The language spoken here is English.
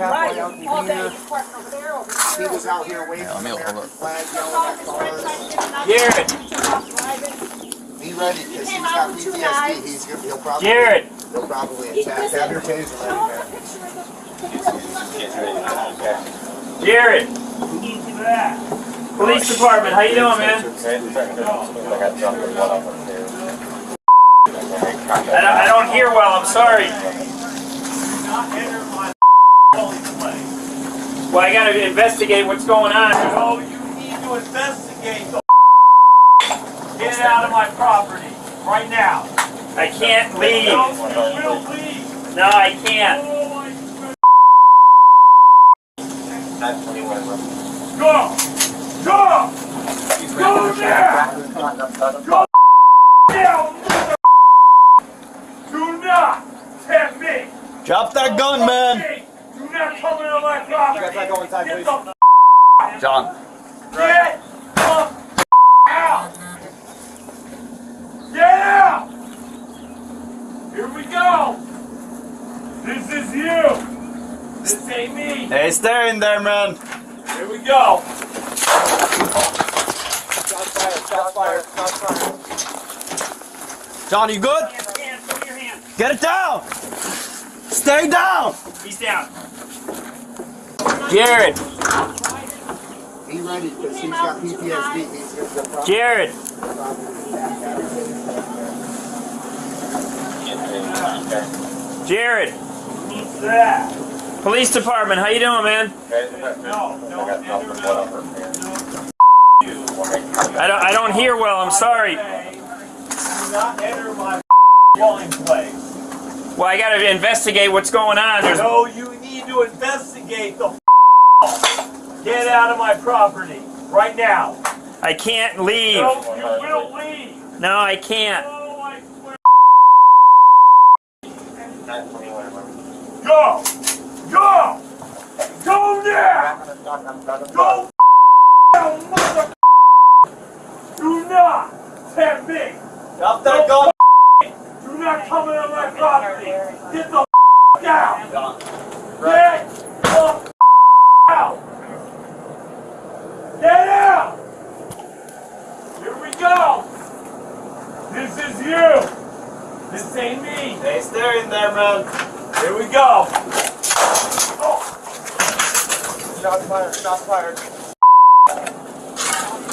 halfway out the all day. here. He's parking over there, over He here. was out here waiting for the flag yelling at cars. Jared. Be ready, because he's got PTSD. He'll probably, Jared. He'll probably attack. Have your taser ready, man. Jared. Police department, how you doing, man? I don't hear well, I'm sorry. Well, I gotta investigate what's going on. Oh, you need to investigate the Get out of my property right now. I can't leave. No, you will leave. No, I can't. Go! Go! Go now! Go now! Do not tempt me! Drop that gun, man! Do not come into my property! You guys go inside, Get please. the John. Get the out! Get out! Here we go! This is you! This ain't me! Hey, stay in there, man. Here we go! Shots fired, shots fired, shots fired. John, you good? Hands, put your hands. Get it down! Stay down! He's down. Jared. Be ready, because he's got PTSD. He'll probably Jared. Jared. What's that? Police department, how you doing, man? I don't hear well, I'm sorry. Do not enter my dwelling place. Well, I gotta investigate what's going on. No, you need to investigate the Get out of my property right now. I can't leave. No, you will leave. No, I can't. Oh, I swear. Go! Go! Go now! Go now, mother! Do not tempt me! Drop that gun! Do not come into my property! Get the out! Get the out! Get out! Here we go! This is you! This ain't me! Hey, stay in there, man. Here we go! Shots fired, shots fired.